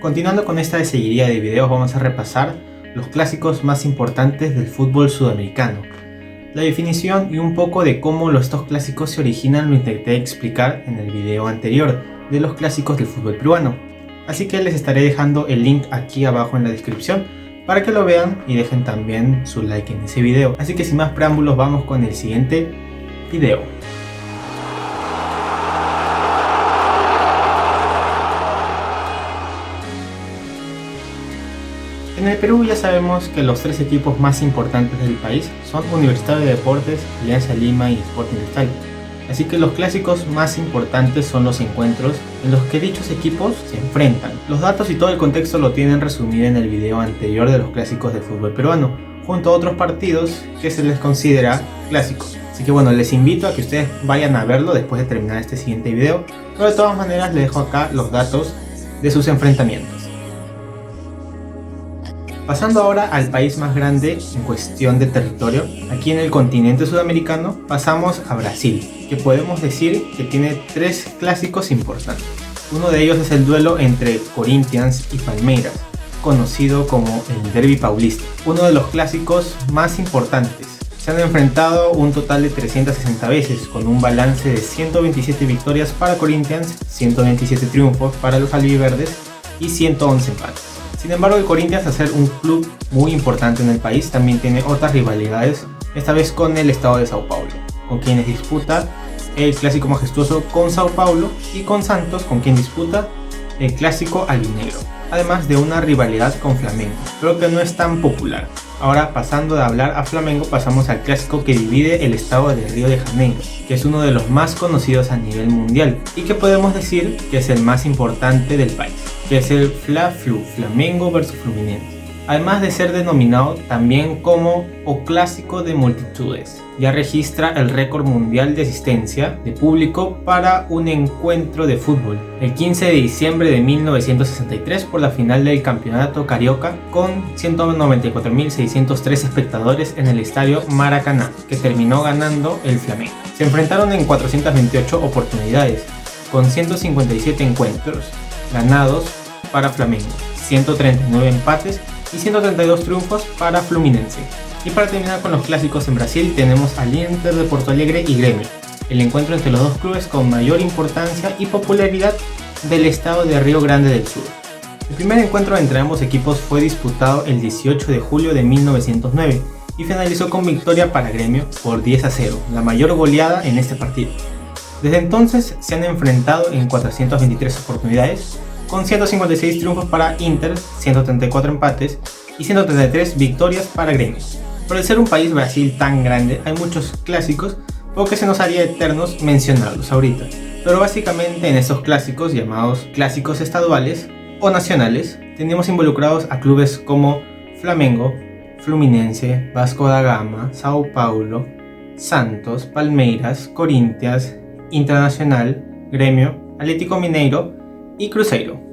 Continuando con esta seguidilla de videos, vamos a repasar los clásicos más importantes del fútbol sudamericano. La definición y un poco de cómo estos clásicos se originan lo intenté explicar en el video anterior de los clásicos del fútbol peruano. Así que les estaré dejando el link aquí abajo en la descripción para que lo vean y dejen también su like en ese video. Así que sin más preámbulos, vamos con el siguiente video. En el Perú ya sabemos que los tres equipos más importantes del país son Universitario de Deportes, Alianza Lima y Sporting Cristal. Así que los clásicos más importantes son los encuentros en los que dichos equipos se enfrentan. Los datos y todo el contexto lo tienen resumido en el video anterior de los clásicos del fútbol peruano, junto a otros partidos que se les considera clásicos. Así que bueno, les invito a que ustedes vayan a verlo después de terminar este siguiente video, pero de todas maneras les dejo acá los datos de sus enfrentamientos. Pasando ahora al país más grande en cuestión de territorio, aquí en el continente sudamericano pasamos a Brasil, que podemos decir que tiene tres clásicos importantes. Uno de ellos es el duelo entre Corinthians y Palmeiras, conocido como el Derbi Paulista, uno de los clásicos más importantes. Se han enfrentado un total de 360 veces, con un balance de 127 victorias para Corinthians, 127 triunfos para los albiverdes y 111 empates. Sin embargo, el Corinthians, al ser un club muy importante en el país, también tiene otras rivalidades, esta vez con el estado de Sao Paulo, con quienes disputa el clásico majestuoso con Sao Paulo, y con Santos, con quien disputa el clásico albinegro, además de una rivalidad con Flamengo, pero que no es tan popular. Ahora, pasando de hablar a Flamengo, pasamos al clásico que divide el estado de Río de Janeiro, que es uno de los más conocidos a nivel mundial y que podemos decir que es el más importante del país, que es el Fla-Flu, Flamengo vs Fluminense. Además de ser denominado también como O Clásico de Multitudes, ya registra el récord mundial de asistencia de público para un encuentro de fútbol, el 15 de diciembre de 1963 por la final del Campeonato Carioca, con 194.603 espectadores en el estadio Maracaná, que terminó ganando el Flamengo. Se enfrentaron en 428 oportunidades, con 157 encuentros ganados para Flamengo, 139 empates y 132 triunfos para Fluminense. Y para terminar con los clásicos en Brasil, tenemos al Inter de Porto Alegre y Grêmio, el encuentro entre los dos clubes con mayor importancia y popularidad del estado de Río Grande del Sur. El primer encuentro entre ambos equipos fue disputado el 18 de julio de 1909 y finalizó con victoria para Grêmio por 10-0, la mayor goleada en este partido. Desde entonces se han enfrentado en 423 oportunidades, con 156 triunfos para Inter, 134 empates y 133 victorias para Grêmio. Por ser un país Brasil tan grande, hay muchos clásicos, porque se nos haría eternos mencionarlos ahorita. Pero básicamente en estos clásicos, llamados clásicos estaduales o nacionales, tenemos involucrados a clubes como Flamengo, Fluminense, Vasco da Gama, Sao Paulo, Santos, Palmeiras, Corinthians, Internacional, Grêmio, Atlético Mineiro y Cruzeiro.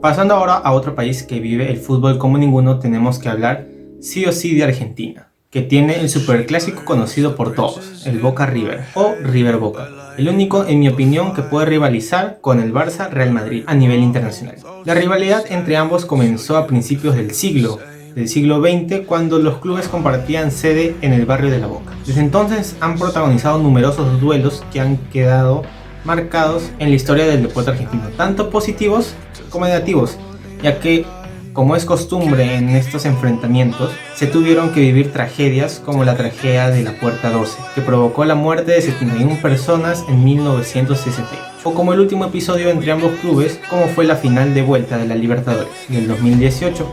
Pasando ahora a otro país que vive el fútbol como ninguno, tenemos que hablar sí o sí de Argentina, que tiene el superclásico conocido por todos, el Boca River o River Boca, el único en mi opinión que puede rivalizar con el Barça Real Madrid a nivel internacional. La rivalidad entre ambos comenzó a principios del siglo XX, cuando los clubes compartían sede en el barrio de La Boca. Desde entonces han protagonizado numerosos duelos que han quedado marcados en la historia del deporte argentino, tanto positivos como negativos, ya que, como es costumbre en estos enfrentamientos, se tuvieron que vivir tragedias como la tragedia de la Puerta 12, que provocó la muerte de 71 personas en 1968, o como el último episodio entre ambos clubes, como fue la final de vuelta de la Libertadores del 2018,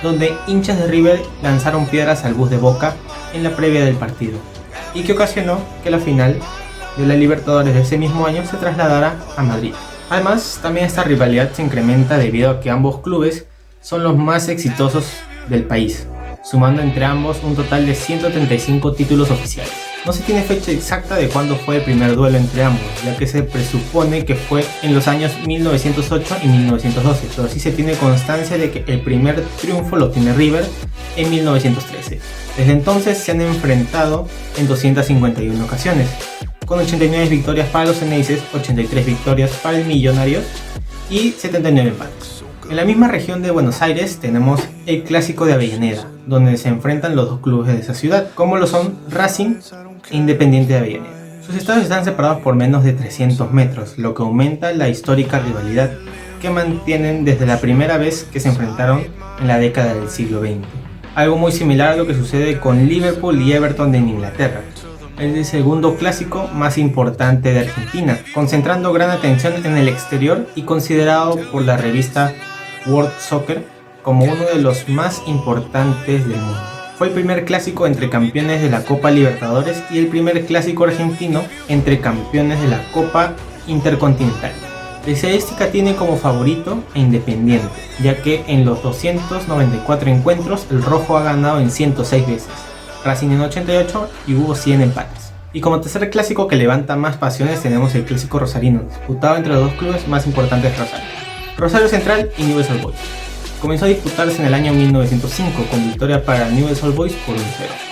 donde hinchas de River lanzaron piedras al bus de Boca en la previa del partido, y que ocasionó que la final de la Libertadores de ese mismo año se trasladara a Madrid. Además, también esta rivalidad se incrementa debido a que ambos clubes son los más exitosos del país, sumando entre ambos un total de 135 títulos oficiales. No se tiene fecha exacta de cuándo fue el primer duelo entre ambos, ya que se presupone que fue en los años 1908 y 1912, pero sí se tiene constancia de que el primer triunfo lo tiene River en 1913. Desde entonces se han enfrentado en 251 ocasiones, con 89 victorias para los Ceneices, 83 victorias para el Millonarios y 79 empates. En la misma región de Buenos Aires tenemos el Clásico de Avellaneda, donde se enfrentan los dos clubes de esa ciudad, como lo son Racing e Independiente de Avellaneda. Sus estadios están separados por menos de 300 metros, lo que aumenta la histórica rivalidad que mantienen desde la primera vez que se enfrentaron en la década del siglo XX. Algo muy similar a lo que sucede con Liverpool y Everton en Inglaterra. Es el segundo clásico más importante de Argentina, concentrando gran atención en el exterior y considerado por la revista World Soccer como uno de los más importantes del mundo. Fue el primer clásico entre campeones de la Copa Libertadores y el primer clásico argentino entre campeones de la Copa Intercontinental. La estadística tiene como favorito a Independiente, ya que en los 294 encuentros el rojo ha ganado en 106 veces, Racing en 88 y hubo 100 empates. Y como tercer clásico que levanta más pasiones tenemos el clásico rosarino, disputado entre los dos clubes más importantes de Rosario, Rosario Central y Newell's Old Boys. Comenzó a disputarse en el año 1905 con victoria para Newell's Old Boys por 1-0.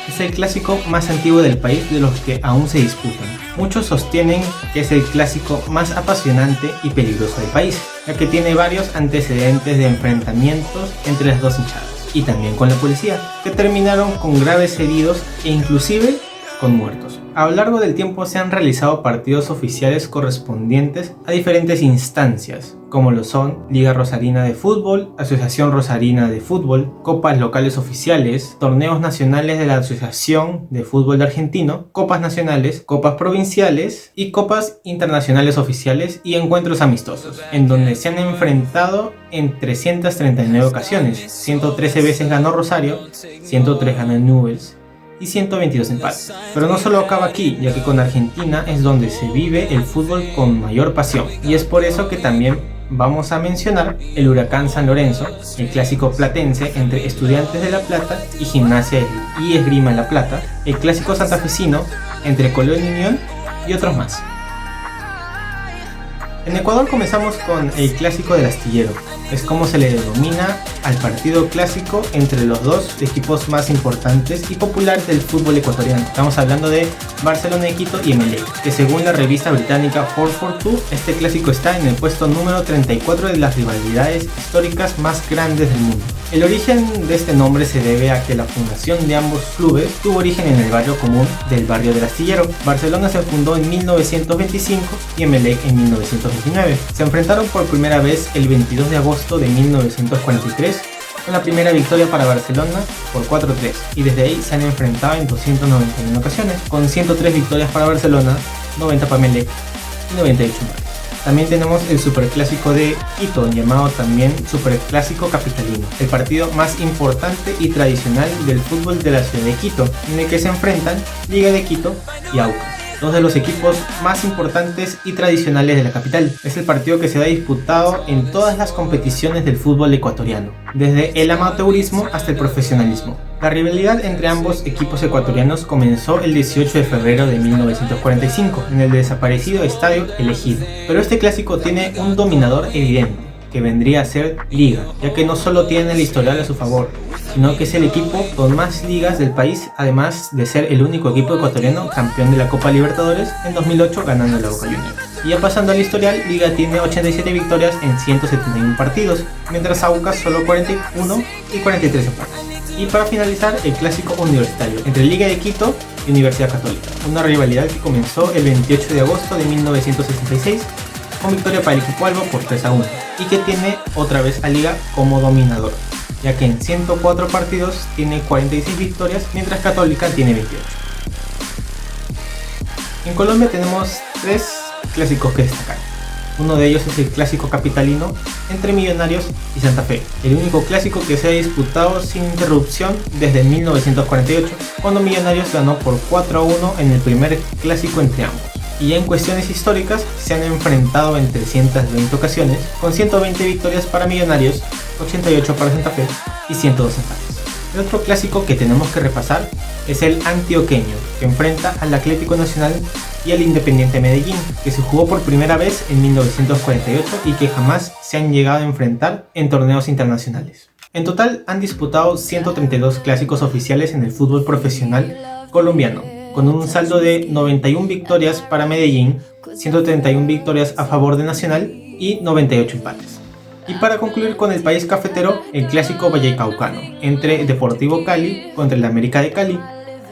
Es el clásico más antiguo del país de los que aún se disputan. Muchos sostienen que es el clásico más apasionante y peligroso del país, ya que tiene varios antecedentes de enfrentamientos entre las dos hinchadas, y también con la policía, que terminaron con graves heridos e inclusive con muertos. A lo largo del tiempo se han realizado partidos oficiales correspondientes a diferentes instancias, como lo son Liga Rosarina de Fútbol, Asociación Rosarina de Fútbol, copas locales oficiales, torneos nacionales de la Asociación de Fútbol Argentino, copas nacionales, copas provinciales y copas internacionales oficiales y encuentros amistosos, en donde se han enfrentado en 339 ocasiones. 113 veces ganó Rosario, 103 ganó Newell's y 122 empates. Pero no solo acaba aquí, ya que con Argentina es donde se vive el fútbol con mayor pasión, y es por eso que también vamos a mencionar el Huracán San Lorenzo, el clásico platense entre Estudiantes de La Plata y Gimnasia y Esgrima La Plata, el clásico santafesino entre Colón y Unión y otros más. En Ecuador comenzamos con el clásico del astillero, es como se le denomina al partido clásico entre los dos equipos más importantes y populares del fútbol ecuatoriano. Estamos hablando de Barcelona de Quito y Emelec, que según la revista británica 442, este clásico está en el puesto número 34 de las rivalidades históricas más grandes del mundo. El origen de este nombre se debe a que la fundación de ambos clubes tuvo origen en el barrio común del barrio del astillero. Barcelona se fundó en 1925 y Emelec en 1929. Se enfrentaron por primera vez el 22 de agosto de 1943 con la primera victoria para Barcelona por 4-3, y desde ahí se han enfrentado en 291 ocasiones, con 103 victorias para Barcelona, 90 para Emelec y 98 empates. También tenemos el Superclásico de Quito, llamado también Superclásico Capitalino, el partido más importante y tradicional del fútbol de la ciudad de Quito, en el que se enfrentan Liga de Quito y Aucas, dos de los equipos más importantes y tradicionales de la capital. Es el partido que se ha disputado en todas las competiciones del fútbol ecuatoriano, desde el amateurismo hasta el profesionalismo. La rivalidad entre ambos equipos ecuatorianos comenzó el 18 de febrero de 1945 en el desaparecido Estadio El Ejido, pero este clásico tiene un dominador evidente, que vendría a ser Liga, ya que no solo tiene el historial a su favor, sino que es el equipo con más ligas del país, además de ser el único equipo ecuatoriano campeón de la Copa Libertadores en 2008 ganando la Boca Juniors. Y ya pasando al historial, Liga tiene 87 victorias en 171 partidos, mientras Aucas solo 41 y 43 empates. Y para finalizar, el clásico universitario entre Liga de Quito y Universidad Católica, una rivalidad que comenzó el 28 de agosto de 1966 con victoria para el equipo albo por 3-1, y que tiene otra vez a Liga como dominador, ya que en 104 partidos tiene 46 victorias, mientras Católica tiene 28. En Colombia tenemos 3 clásicos que destacar. Uno de ellos es el clásico capitalino entre Millonarios y Santa Fe, el único clásico que se ha disputado sin interrupción desde 1948, cuando Millonarios ganó por 4-1 en el primer clásico entre ambos. Y ya en cuestiones históricas se han enfrentado en 320 ocasiones, con 120 victorias para Millonarios, 88 para Santa Fe y 102 empates. El otro clásico que tenemos que repasar es el antioqueño, que enfrenta al Atlético Nacional y al Independiente Medellín, que se jugó por primera vez en 1948 y que jamás se han llegado a enfrentar en torneos internacionales. En total han disputado 132 clásicos oficiales en el fútbol profesional colombiano, con un saldo de 91 victorias para Medellín, 131 victorias a favor de Nacional y 98 empates. Y para concluir con el país cafetero, el clásico vallecaucano entre Deportivo Cali contra el América de Cali,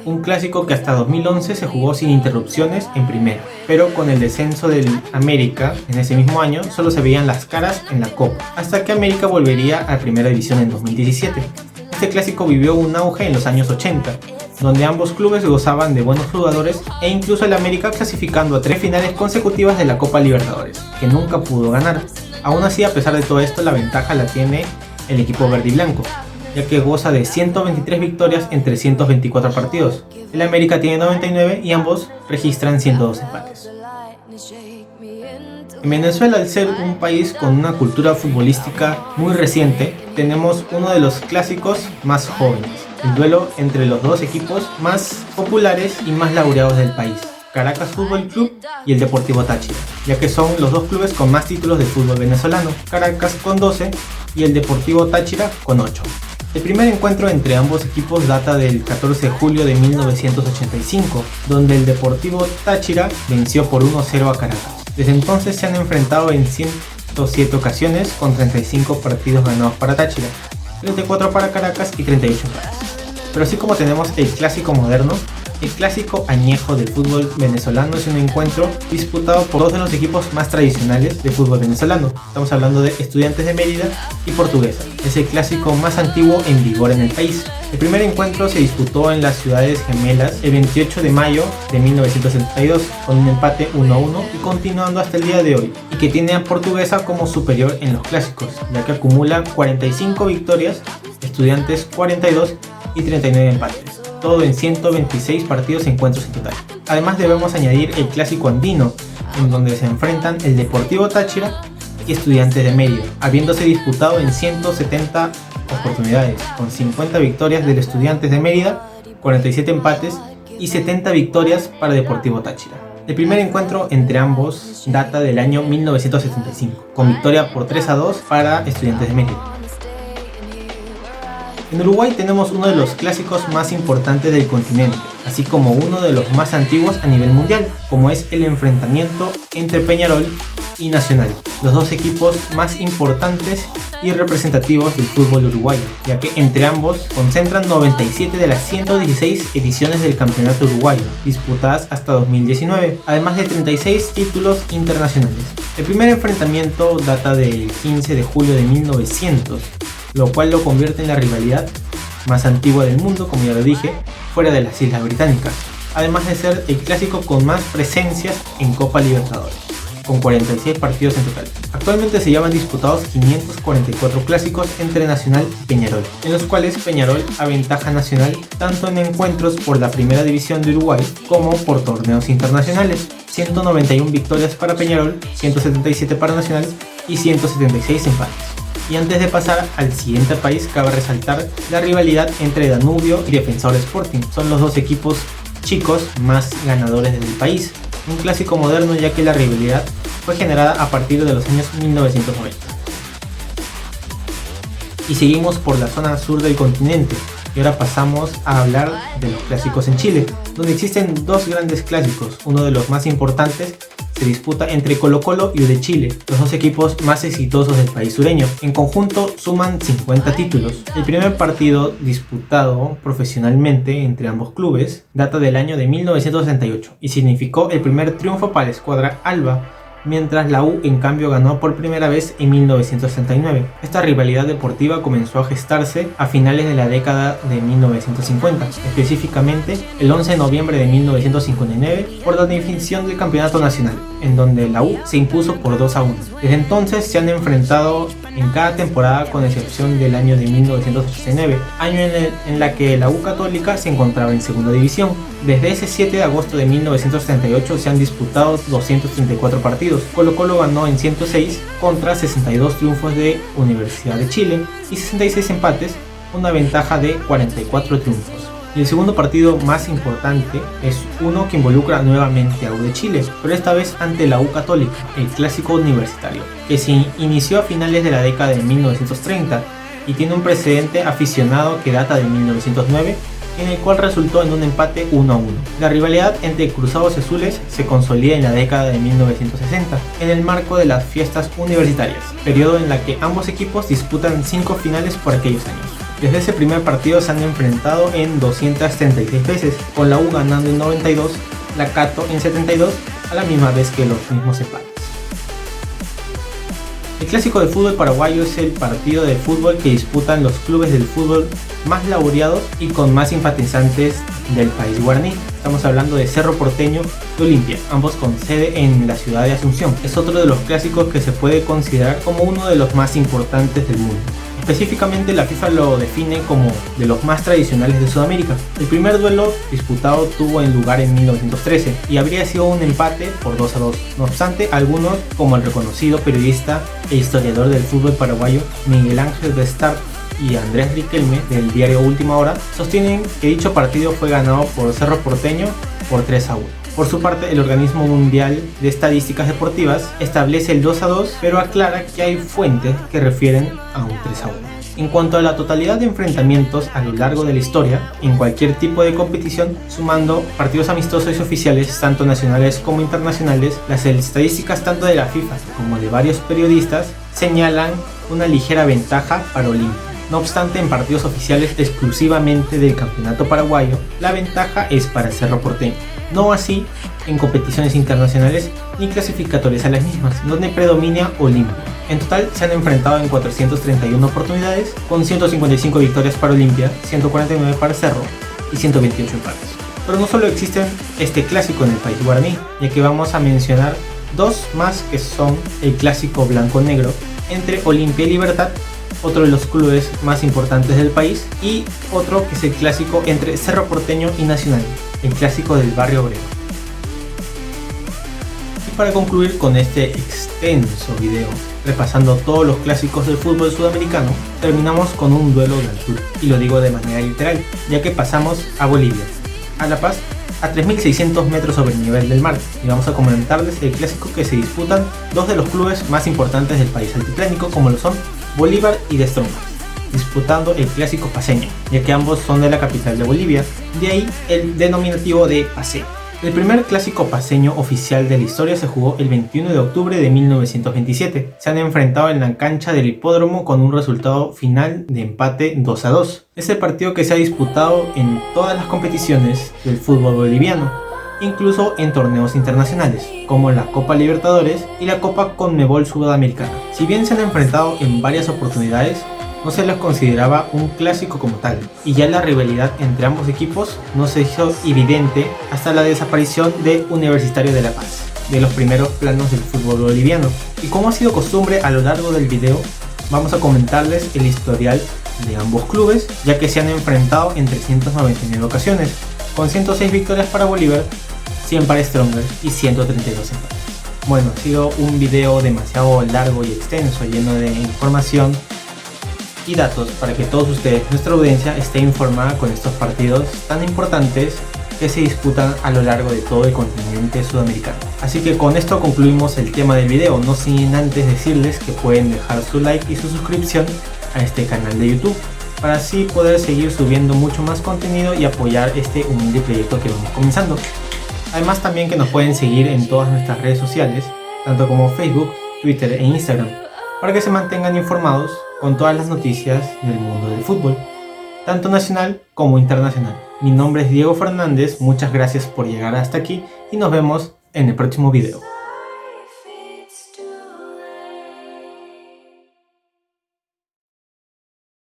un clásico que hasta 2011 se jugó sin interrupciones en primera, pero con el descenso del América en ese mismo año solo se veían las caras en la Copa, hasta que América volvería a Primera División en 2017. Este clásico vivió un auge en los años 80, donde ambos clubes gozaban de buenos jugadores e incluso el América clasificando a 3 finales consecutivas de la Copa Libertadores, que nunca pudo ganar. Aún así, a pesar de todo esto, la ventaja la tiene el equipo verde y blanco, ya que goza de 123 victorias en 324 partidos. El América tiene 99 y ambos registran 102 empates. En Venezuela, al ser un país con una cultura futbolística muy reciente, tenemos uno de los clásicos más jóvenes, el duelo entre los dos equipos más populares y más laureados del país, Caracas Fútbol Club y el Deportivo Táchira, ya que son los dos clubes con más títulos de fútbol venezolano, Caracas con 12 y el Deportivo Táchira con 8. El primer encuentro entre ambos equipos data del 14 de julio de 1985, donde el Deportivo Táchira venció por 1-0 a Caracas. Desde entonces se han enfrentado en 107 ocasiones con 35 partidos ganados para Táchira, 34 para Caracas y 38 empates. Pero así como tenemos el clásico moderno, el clásico añejo del fútbol venezolano es un encuentro disputado por dos de los equipos más tradicionales de fútbol venezolano. Estamos hablando de Estudiantes de Mérida y Portuguesa. Es el clásico más antiguo en vigor en el país. El primer encuentro se disputó en las ciudades gemelas el 28 de mayo de 1972 con un empate 1-1 y continuando hasta el día de hoy, y que tiene a Portuguesa como superior en los clásicos, ya que acumula 45 victorias, Estudiantes 42 y 39 empates, todo en 126 partidos y encuentros en total. Además debemos añadir el clásico andino, en donde se enfrentan el Deportivo Táchira y Estudiantes de Mérida, habiéndose disputado en 170 oportunidades, con 50 victorias del Estudiantes de Mérida, 47 empates y 70 victorias para Deportivo Táchira. El primer encuentro entre ambos data del año 1975, con victoria por 3-2 para Estudiantes de Mérida. En Uruguay tenemos uno de los clásicos más importantes del continente, así como uno de los más antiguos a nivel mundial, como es el enfrentamiento entre Peñarol y Nacional, los dos equipos más importantes y representativos del fútbol uruguayo, ya que entre ambos concentran 97 de las 116 ediciones del campeonato uruguayo, disputadas hasta 2019, además de 36 títulos internacionales. El primer enfrentamiento data del 15 de julio de 1900, lo cual lo convierte en la rivalidad más antigua del mundo, como ya lo dije, fuera de las Islas Británicas, además de ser el clásico con más presencias en Copa Libertadores, con 46 partidos en total. Actualmente se llevan disputados 544 clásicos entre Nacional y Peñarol, en los cuales Peñarol aventaja a Nacional tanto en encuentros por la Primera División de Uruguay como por torneos internacionales. 191 victorias para Peñarol, 177 para Nacional y 176 empates. Y antes de pasar al siguiente país, cabe resaltar la rivalidad entre Danubio y Defensor Sporting. Son los dos equipos chicos más ganadores del país. Un clásico moderno, ya que la rivalidad fue generada a partir de los años 1990. Y seguimos por la zona sur del continente. Y ahora pasamos a hablar de los clásicos en Chile, donde existen dos grandes clásicos. Uno de los más importantes se disputa entre Colo-Colo y U de Chile, los dos equipos más exitosos del país sureño. En conjunto suman 50 títulos. El primer partido disputado profesionalmente entre ambos clubes data del año de 1968 y significó el primer triunfo para la escuadra Alba, mientras la U en cambio ganó por primera vez en 1969. Esta rivalidad deportiva comenzó a gestarse a finales de la década de 1950, específicamente el 11 de noviembre de 1959 por la definición del campeonato nacional, en donde la U se impuso por 2-1. Desde entonces se han enfrentado en cada temporada, con excepción del año de 1989, año en la que la U Católica se encontraba en segunda división. Desde ese 7 de agosto de 1978 se han disputado 234 partidos. Colo-Colo ganó en 106 contra 62 triunfos de Universidad de Chile y 66 empates, una ventaja de 44 triunfos. Y el segundo partido más importante es uno que involucra nuevamente a U de Chile, pero esta vez ante la U Católica, el clásico universitario, que se inició a finales de la década de 1930 y tiene un precedente aficionado que data de 1909, en el cual resultó en un empate 1-1. La rivalidad entre Cruzados y Azules se consolida en la década de 1960, en el marco de las fiestas universitarias, periodo en la que ambos equipos disputan 5 finales por aquellos años. Desde ese primer partido se han enfrentado en 236 veces, con la U ganando en 92, la Cato en 72, a la misma vez que los mismos empates. El clásico de fútbol paraguayo es el partido de fútbol que disputan los clubes del fútbol más laureados y con más simpatizantes del país guaraní. Estamos hablando de Cerro Porteño y Olimpia, ambos con sede en la ciudad de Asunción. Es otro de los clásicos que se puede considerar como uno de los más importantes del mundo. Específicamente la FIFA lo define como de los más tradicionales de Sudamérica. El primer duelo disputado tuvo lugar en 1913 y habría sido un empate por 2-2. No obstante, algunos, como el reconocido periodista e historiador del fútbol paraguayo Miguel Ángel Bestart y Andrés Riquelme del diario Última Hora, sostienen que dicho partido fue ganado por Cerro Porteño por 3-1. Por su parte, el Organismo Mundial de Estadísticas Deportivas establece el 2-2, pero aclara que hay fuentes que refieren a un 3-1. En cuanto a la totalidad de enfrentamientos a lo largo de la historia, en cualquier tipo de competición, sumando partidos amistosos y oficiales, tanto nacionales como internacionales, las estadísticas tanto de la FIFA como de varios periodistas señalan una ligera ventaja para Olimpia. No obstante, en partidos oficiales exclusivamente del campeonato paraguayo, la ventaja es para Cerro Porteño. No así en competiciones internacionales ni clasificatorias a las mismas, donde predomina Olimpia. En total se han enfrentado en 431 oportunidades, con 155 victorias para Olimpia, 149 para Cerro y 128 empates. Pero no solo existen este clásico en el país guaraní, ya que vamos a mencionar dos más que son el clásico blanco-negro entre Olimpia y Libertad, otro de los clubes más importantes del país, y otro que es el clásico entre Cerro Porteño y Nacional, el clásico del barrio obrero. Y para concluir con este extenso video, repasando todos los clásicos del fútbol sudamericano, terminamos con un duelo de altura, y lo digo de manera literal, ya que pasamos a Bolivia, a La Paz, a 3.600 metros sobre el nivel del mar, y vamos a comentarles el clásico que se disputan dos de los clubes más importantes del país altiplánico, como lo son Bolívar y The Strongest, disputando el clásico paceño, ya que ambos son de la capital de Bolivia, de ahí el denominativo de paceño. El primer clásico paceño oficial de la historia se jugó el 21 de octubre de 1927. Se han enfrentado en la cancha del hipódromo con un resultado final de empate 2-2. Es el partido que se ha disputado en todas las competiciones del fútbol boliviano, incluso en torneos internacionales, como la Copa Libertadores y la Copa Conmebol Sudamericana. Si bien se han enfrentado en varias oportunidades, no se los consideraba un clásico como tal, y ya la rivalidad entre ambos equipos no se hizo evidente hasta la desaparición de Universitario de La Paz, de los primeros planos del fútbol boliviano. Y como ha sido costumbre a lo largo del video, vamos a comentarles el historial de ambos clubes, ya que se han enfrentado en 399 ocasiones, con 106 victorias para Bolívar, 100 para Strongest y 132 empates. Bueno, ha sido un video demasiado largo y extenso, lleno de información y datos para que todos ustedes, nuestra audiencia, esté informada con estos partidos tan importantes que se disputan a lo largo de todo el continente sudamericano. Así que con esto concluimos el tema del video, no sin antes decirles que pueden dejar su like y su suscripción a este canal de YouTube, para así poder seguir subiendo mucho más contenido y apoyar este humilde proyecto que vamos comenzando. Además también que nos pueden seguir en todas nuestras redes sociales, tanto como Facebook, Twitter e Instagram, para que se mantengan informados con todas las noticias del mundo del fútbol, tanto nacional como internacional. Mi nombre es Diego Fernández, muchas gracias por llegar hasta aquí y nos vemos en el próximo video.